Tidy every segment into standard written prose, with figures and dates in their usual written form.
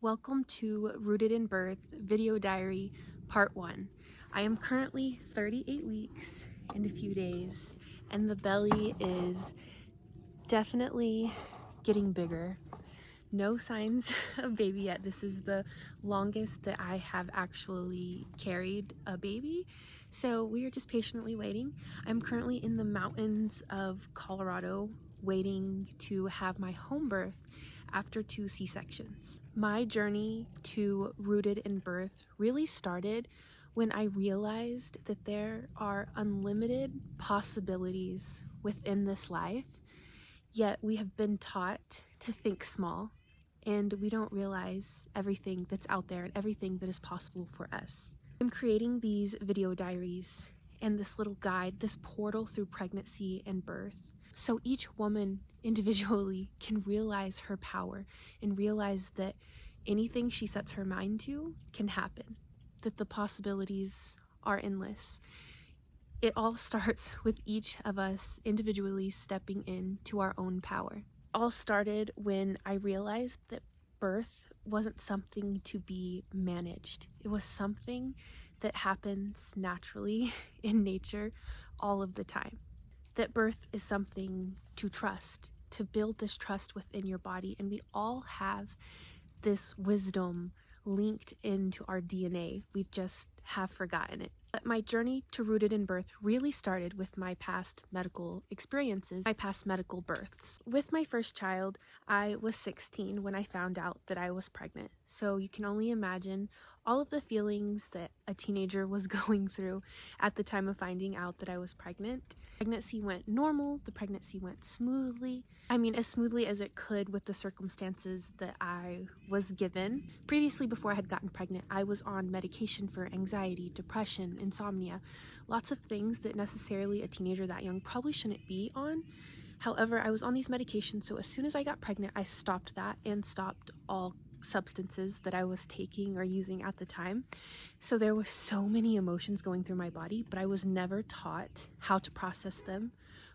Welcome to Rooted in Birth Video Diary Part 1. I am currently 38 weeks and a few days, and the belly is definitely getting bigger. No signs of baby yet. This is the longest that I have actually carried a baby, so we are just patiently waiting. I'm currently in the mountains of Colorado waiting to have my home birth after 2 C-sections. My journey to Rooted in Birth really started when I realized that there are unlimited possibilities within this life, yet we have been taught to think small, and we don't realize everything that's out there and everything that is possible for us. I'm creating these video diaries and this little guide, this portal through pregnancy and birth, so each woman individually can realize her power and realize that anything she sets her mind to can happen, that the possibilities are endless. It all starts with each of us individually stepping into our own power. It all started when I realized that birth wasn't something to be managed. It was something that happens naturally in nature all of the time. That birth is something to trust, to build this trust within your body, and we all have this wisdom linked into our DNA. We just have forgotten it. But my journey to Rooted in Birth really started with my past medical experiences, my past medical births. With my first child, I was 16 when I found out that I was pregnant. So you can only imagine all of the feelings that a teenager was going through at the time of finding out that I was pregnant. Pregnancy went normal, the pregnancy went smoothly. I mean, as smoothly as it could with the circumstances that I was given. Previously, before I had gotten pregnant, I was on medication for anxiety, depression, insomnia, lots of things that necessarily a teenager that young probably shouldn't be on. However, I was on these medications, so as soon as I got pregnant, I stopped that and stopped all substances that I was taking or using at the time. So there were so many emotions going through my body, but I was never taught how to process them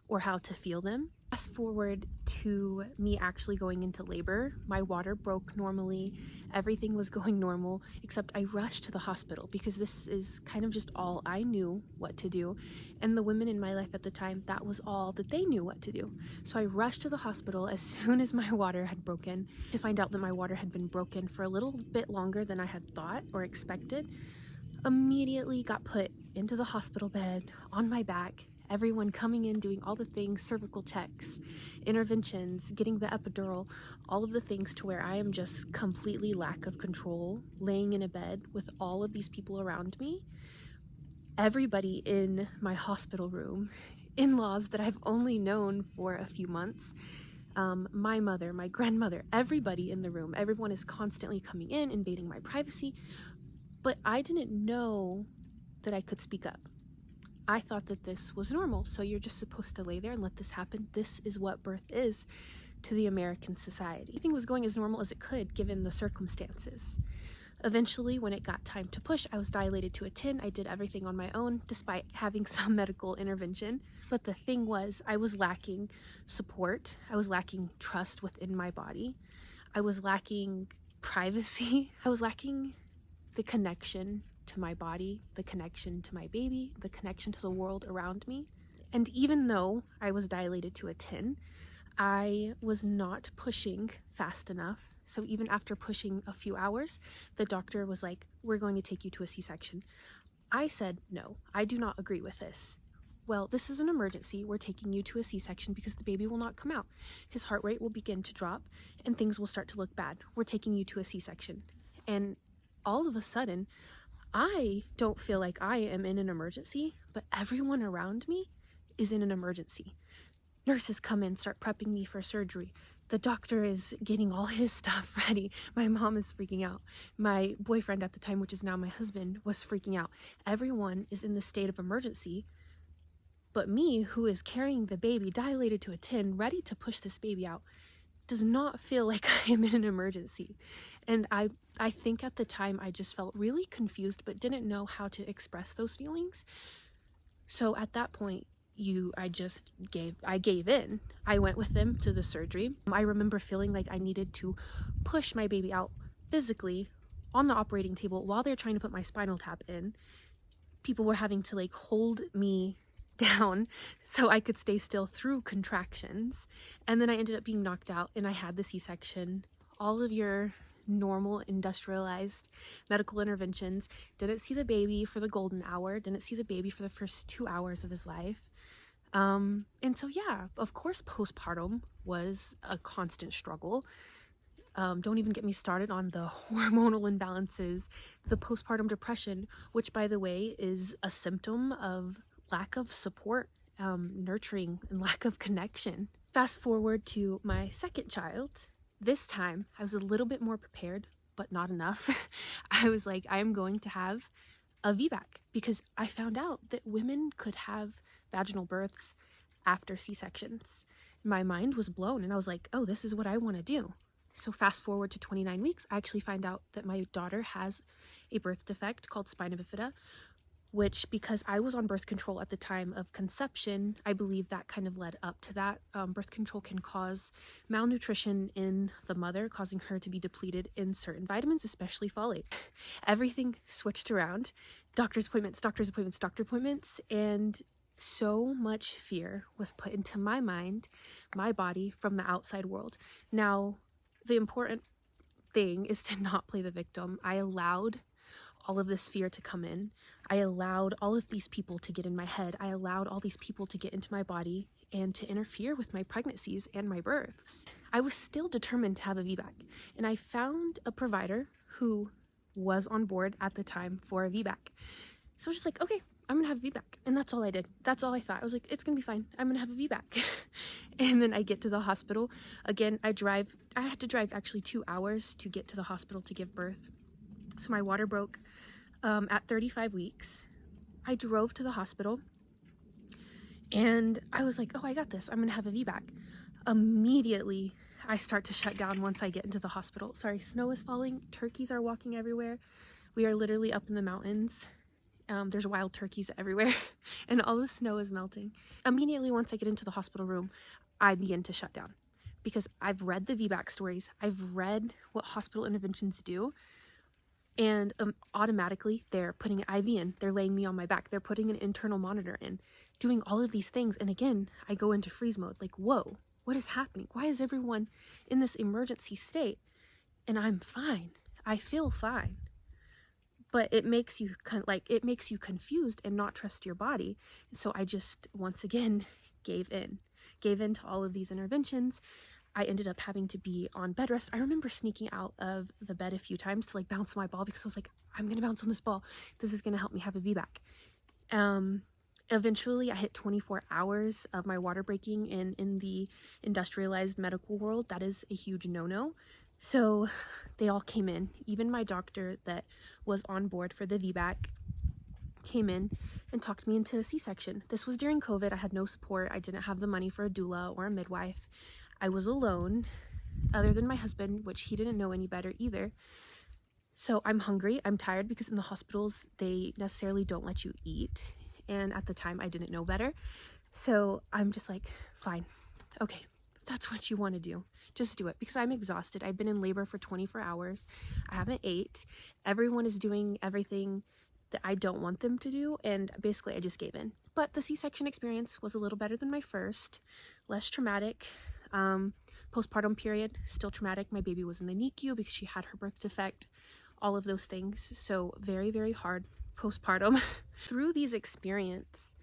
or how to feel them. Fast forward to me actually going into labor. My water broke normally. Everything was going normal, except I rushed to the hospital because this is kind of just all I knew what to do. And the women in my life at the time, that was all that they knew what to do. So I rushed to the hospital as soon as my water had broken to find out that my water had been broken for a little bit longer than I had thought or expected. Immediately got put into the hospital bed on my back. Everyone coming in, doing all the things, cervical checks, interventions, getting the epidural, all of the things to where I am just completely lack of control, laying in a bed with all of these people around me. Everybody in my hospital room, in-laws that I've only known for a few months, my mother, my grandmother, everybody in the room, everyone is constantly coming in, invading my privacy, but I didn't know that I could speak up. I thought that this was normal, so you're just supposed to lay there and let this happen. This is what birth is to the American society. Everything was going as normal as it could given the circumstances. Eventually, when it got time to push, I was dilated to a 10. I did everything on my own despite having some medical intervention. But the thing was, I was lacking support. I was lacking trust within my body. I was lacking privacy. I was lacking the connection to my body, the connection to my baby, the connection to the world around me. And even though I was dilated to a 10, I was not pushing fast enough. So even after pushing a few hours, the doctor was like, "We're going to take you to a C-section." I said, "No, I do not agree with this." "Well, this is an emergency. We're taking you to a C-section because the baby will not come out. His heart rate will begin to drop and things will start to look bad. We're taking you to a C-section." And all of a sudden, I don't feel like I am in an emergency, but everyone around me is in an emergency. Nurses come in, start prepping me for surgery. The doctor is getting all his stuff ready. My mom is freaking out. My boyfriend at the time, which is now my husband, was freaking out. Everyone is in the state of emergency, but me, who is carrying the baby, dilated to a 10, ready to push this baby out, does not feel like I am in an emergency. And I think at the time I just felt really confused but didn't know how to express those feelings. So at that point, I gave in. I went with them to the surgery. I remember feeling like I needed to push my baby out physically on the operating table while they're trying to put my spinal tap in. People were having to like hold me down so I could stay still through contractions. And then I ended up being knocked out and I had the C-section. All of your normal industrialized medical interventions. Didn't see the baby for the golden hour, didn't see the baby for the first 2 hours of his life. And so yeah, of course postpartum was a constant struggle. Don't even get me started on the hormonal imbalances, the postpartum depression, which by the way is a symptom of lack of support, nurturing, and lack of connection. Fast forward to my second child. This time I was a little bit more prepared, but not enough. I was like, I am going to have a VBAC because I found out that women could have vaginal births after C-sections. My mind was blown and I was like, oh, this is what I want to do. So fast forward to 29 weeks, I actually find out that my daughter has a birth defect called spina bifida, which, because I was on birth control at the time of conception, I believe that kind of led up to that. Birth control can cause malnutrition in the mother, causing her to be depleted in certain vitamins, especially folate. Everything switched around. Doctor's appointments, doctor's appointments, doctor appointments, and so much fear was put into my mind, my body, from the outside world. Now, the important thing is to not play the victim. I allowed all of this fear to come in. I allowed all of these people to get in my head. I allowed all these people to get into my body and to interfere with my pregnancies and my births. I was still determined to have a VBAC, and I found a provider who was on board at the time for a VBAC. So I was just like, okay, I'm gonna have a VBAC. And that's all I did. That's all I thought. I was like, it's gonna be fine. I'm gonna have a VBAC. And then I get to the hospital. Again, I had to drive actually 2 hours to get to the hospital to give birth. So my water broke at 35 weeks. I drove to the hospital and I was like, oh, I got this. I'm gonna have a VBAC. Immediately, I start to shut down once I get into the hospital. Sorry, snow is falling. Turkeys are walking everywhere. We are literally up in the mountains. There's wild turkeys everywhere and all the snow is melting. Immediately once I get into the hospital room, I begin to shut down because I've read the VBAC stories. I've read what hospital interventions do, and automatically they're putting an IV in, they're laying me on my back, they're putting an internal monitor in, doing all of these things. And again, I go into freeze mode, like, whoa, what is happening? Why is everyone in this emergency state? And I'm fine. I feel fine. But it makes you confused and not trust your body. So I just, once again, gave in to all of these interventions. I ended up having to be on bed rest. I remember sneaking out of the bed a few times to like bounce my ball because I was like, I'm gonna bounce on this ball. This is gonna help me have a VBAC. Eventually I hit 24 hours of my water breaking, and in the industrialized medical world, that is a huge no-no. So they all came in. Even my doctor that was on board for the VBAC came in and talked me into a C-section. This was during COVID. I had no support. I didn't have the money for a doula or a midwife. I was alone, other than my husband, which he didn't know any better either. So I'm hungry, I'm tired, because in the hospitals, they necessarily don't let you eat. And at the time, I didn't know better. So I'm just like, fine, okay, if that's what you want to do, just do it, because I'm exhausted. I've been in labor for 24 hours. I haven't ate. Everyone is doing everything that I don't want them to do. And basically I just gave in. But the C-section experience was a little better than my first, less traumatic. Postpartum period, still traumatic. My baby was in the NICU because she had her birth defect, all of those things. So very, very hard postpartum. Through these experiences,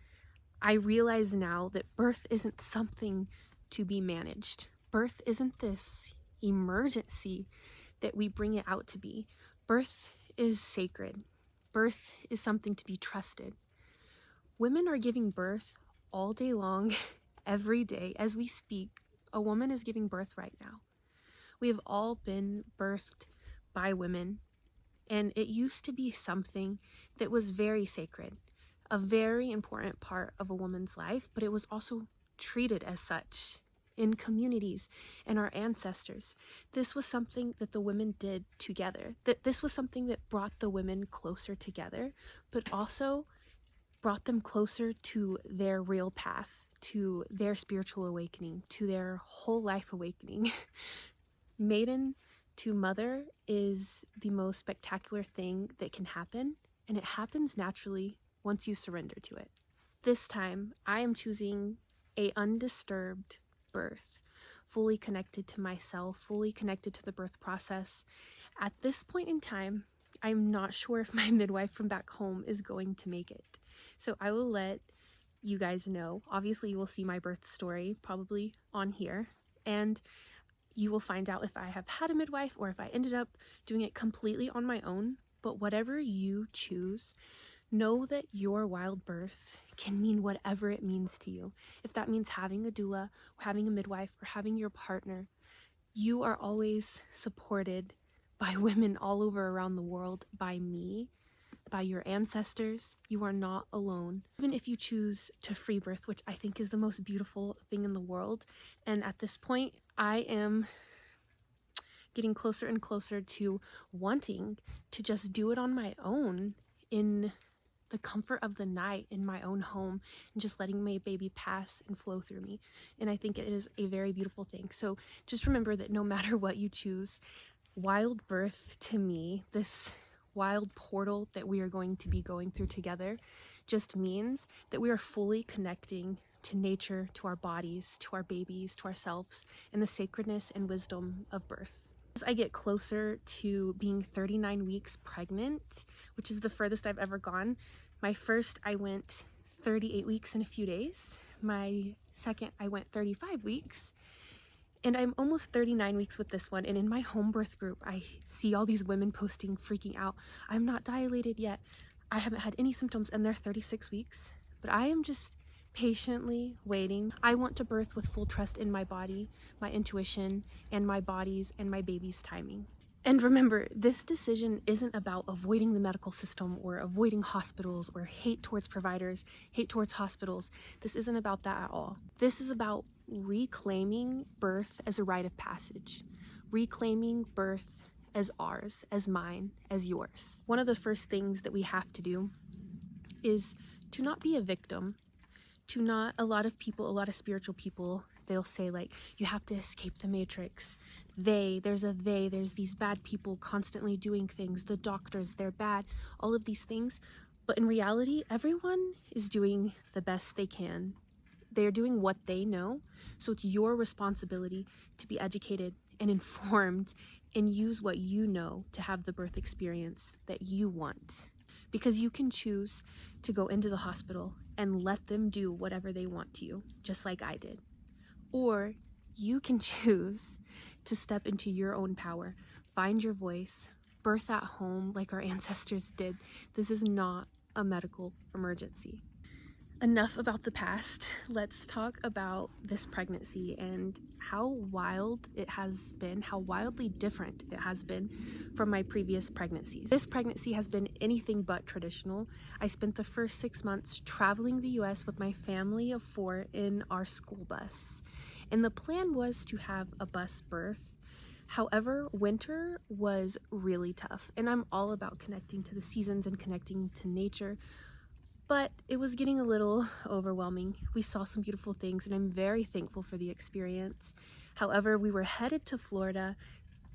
I realize now that birth isn't something to be managed. Birth isn't this emergency that we bring it out to be. Birth is sacred. Birth is something to be trusted. Women are giving birth all day long, every day. As we speak, a woman is giving birth right now. We have all been birthed by women, and it used to be something that was very sacred, a very important part of a woman's life, but it was also treated as such in communities and our ancestors. This was something that the women did together, that this was something that brought the women closer together, but also brought them closer to their real path, to their spiritual awakening, to their whole life awakening. Maiden to mother is the most spectacular thing that can happen, and it happens naturally once you surrender to it. This time, I am choosing a undisturbed birth, fully connected to myself, fully connected to the birth process. At this point in time, I'm not sure if my midwife from back home is going to make it. So I will let you guys know. Obviously, you will see my birth story probably on here, and you will find out if I have had a midwife or if I ended up doing it completely on my own. But whatever you choose, know that your wild birth can mean whatever it means to you. If that means having a doula, or having a midwife, or having your partner, you are always supported by women all over around the world, by me, by your ancestors. You are not alone. Even if you choose to free birth, which I think is the most beautiful thing in the world. And at this point, I am getting closer and closer to wanting to just do it on my own in the comfort of the night in my own home, and just letting my baby pass and flow through me. And I think it is a very beautiful thing. So just remember that no matter what you choose, wild birth to me, this wild portal that we are going to be going through together, just means that we are fully connecting to nature, to our bodies, to our babies, to ourselves, and the sacredness and wisdom of birth. As I get closer to being 39 weeks pregnant, which is the furthest I've ever gone, my first I went 38 weeks in a few days. My second I went 35 weeks. And I'm almost 39 weeks with this one. And in my home birth group, I see all these women posting, freaking out. I'm not dilated yet. I haven't had any symptoms, and they're 36 weeks. But I am just patiently waiting. I want to birth with full trust in my body, my intuition, and my body's and my baby's timing. And remember, this decision isn't about avoiding the medical system or avoiding hospitals or hate towards providers, hate towards hospitals. This isn't about that at all. This is about reclaiming birth as a rite of passage, reclaiming birth as ours, as mine, as yours. One of the first things that we have to do is to not be a victim, to not, a lot of spiritual people, they'll say like, you have to escape the matrix. There's these bad people constantly doing things, the doctors, they're bad, all of these things. But in reality, everyone is doing the best they can. They're doing what they know. So it's your responsibility to be educated and informed and use what you know to have the birth experience that you want. Because you can choose to go into the hospital and let them do whatever they want to you, just like I did. Or you can choose to step into your own power, find your voice, birth at home like our ancestors did. This is not a medical emergency. Enough about the past. Let's talk about this pregnancy and how wild it has been, how wildly different it has been from my previous pregnancies. This pregnancy has been anything but traditional. I spent the first 6 months traveling the US with my family of 4 in our school bus. And the plan was to have a bus birth. However, winter was really tough, and I'm all about connecting to the seasons and connecting to nature. But it was getting a little overwhelming. We saw some beautiful things, and I'm very thankful for the experience. However, we were headed to Florida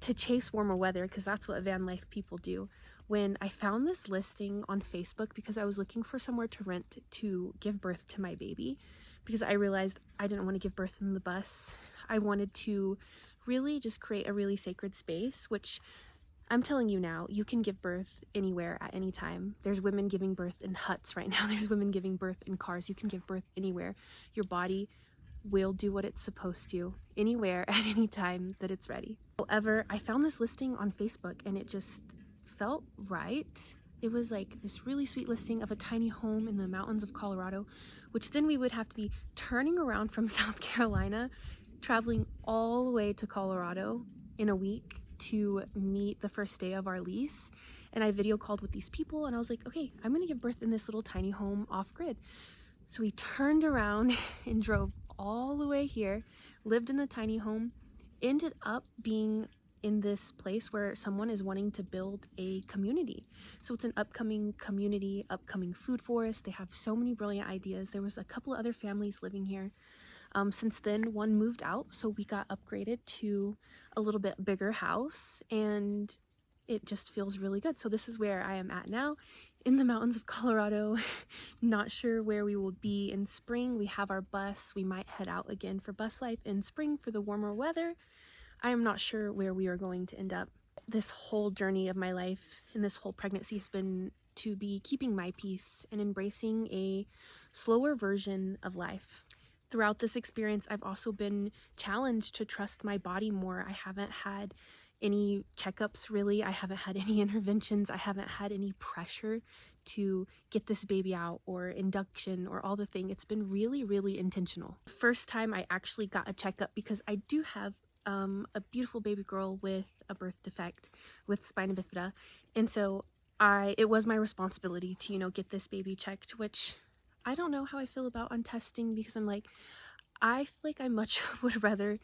to chase warmer weather, because that's what van life people do, when I found this listing on Facebook because I was looking for somewhere to rent to give birth to my baby, because I realized I didn't want to give birth in the bus. I wanted to really just create a really sacred space, which I'm telling you now, you can give birth anywhere at any time. There's women giving birth in huts right now. There's women giving birth in cars. You can give birth anywhere. Your body will do what it's supposed to anywhere at any time that it's ready. However, I found this listing on Facebook and it just felt right. It was like this really sweet listing of a tiny home in the mountains of Colorado, which then we would have to be turning around from South Carolina, traveling all the way to Colorado in a week to meet the first day of our lease. And I video called with these people and I was like, okay, I'm gonna give birth in this little tiny home off grid. So we turned around and drove all the way here, lived in the tiny home, ended up being in this place where someone is wanting to build a community. So it's an upcoming community, upcoming food forest. They have so many brilliant ideas. There was a couple of other families living here. Since then, one moved out, so we got upgraded to a little bit bigger house, and it just feels really good. So this is where I am at now, in the mountains of Colorado. Not sure where we will be in spring. We have our bus. We might head out again for bus life in spring for the warmer weather. I am not sure where we are going to end up. This whole journey of my life and this whole pregnancy has been to be keeping my peace and embracing a slower version of life. Throughout this experience, I've also been challenged to trust my body more. I haven't had any checkups really. I haven't had any interventions. I haven't had any pressure to get this baby out or induction or all the thing. It's been really, really intentional. First time I actually got a checkup, because I do have a beautiful baby girl with a birth defect with spina bifida, and so it was my responsibility to, you know, get this baby checked, which I don't know how I feel about on testing, because I'm like, I feel like I much would rather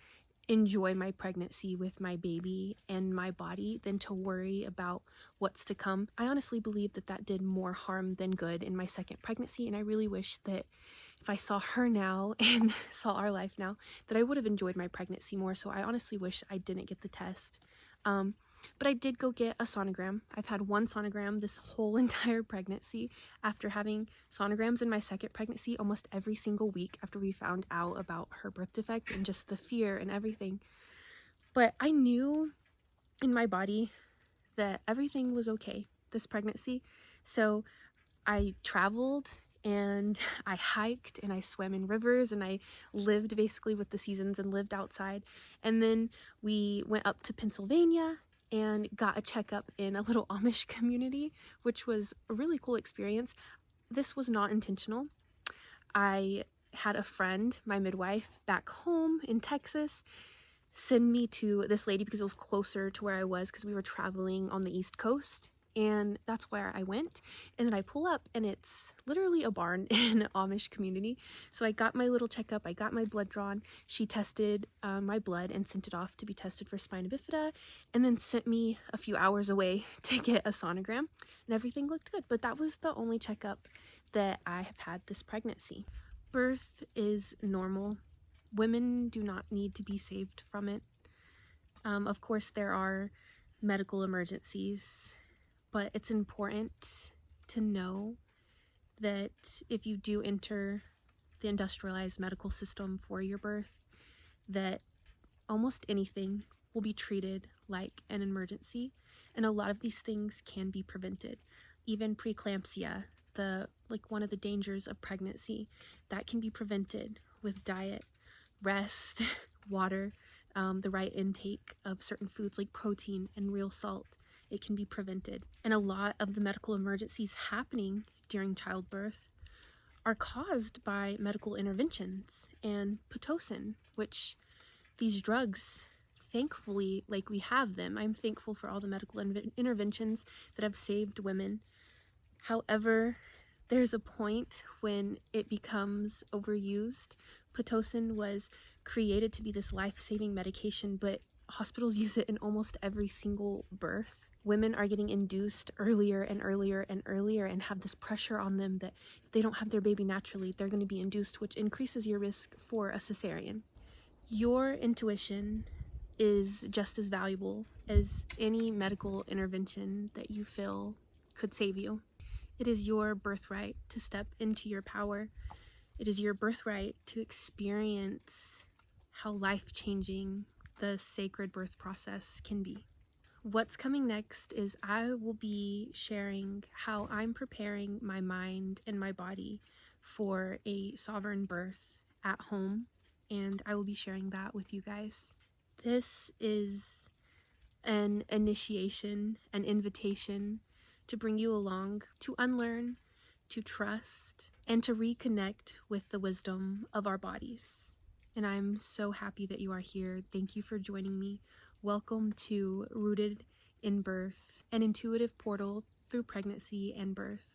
enjoy my pregnancy with my baby and my body than to worry about what's to come. I honestly believe that that did more harm than good in my second pregnancy, and I really wish that if I saw her now and saw our life now, that I would have enjoyed my pregnancy more. So I honestly wish I didn't get the test. But I did go get a sonogram. I've had one sonogram this whole entire pregnancy, after having sonograms in my second pregnancy almost every single week after we found out about her birth defect and just the fear and everything. But I knew in my body that everything was okay this pregnancy. So I traveled and I hiked and I swam in rivers and I lived basically with the seasons and lived outside. And then we went up to Pennsylvania and got a checkup in a little Amish community, which was a really cool experience. This was not intentional. I had a friend, my midwife, back home in Texas, send me to this lady because it was closer to where I was, because we were traveling on the East Coast. And that's where I went. And then I pull up and it's literally a barn in an Amish community. So I got my little checkup. I got my blood drawn. She tested my blood and sent it off to be tested for spina bifida, and then sent me a few hours away to get a sonogram, and everything looked good. But that was the only checkup that I have had this pregnancy. Birth is normal. Women do not need to be saved from it. Of course, there are medical emergencies, but it's important to know that if you do enter the industrialized medical system for your birth, that almost anything will be treated like an emergency, and a lot of these things can be prevented. Even preeclampsia, one of the dangers of pregnancy, that can be prevented with diet, rest, water, the right intake of certain foods like protein and real salt. It can be prevented. And a lot of the medical emergencies happening during childbirth are caused by medical interventions and Pitocin, which these drugs, thankfully, like, we have them. I'm thankful for all the medical interventions that have saved women. However, there's a point when it becomes overused. Pitocin was created to be this life-saving medication, but hospitals use it in almost every single birth. Women are getting induced earlier and earlier and earlier and have this pressure on them that if they don't have their baby naturally, they're going to be induced, which increases your risk for a cesarean. Your intuition is just as valuable as any medical intervention that you feel could save you. It is your birthright to step into your power. It is your birthright to experience how life-changing the sacred birth process can be. What's coming next is I will be sharing how I'm preparing my mind and my body for a sovereign birth at home, and I will be sharing that with you guys. This is an initiation, an invitation to bring you along, to unlearn, to trust, and to reconnect with the wisdom of our bodies. And I'm so happy that you are here. Thank you for joining me. Welcome to Rooted in Birth, an intuitive portal through pregnancy and birth.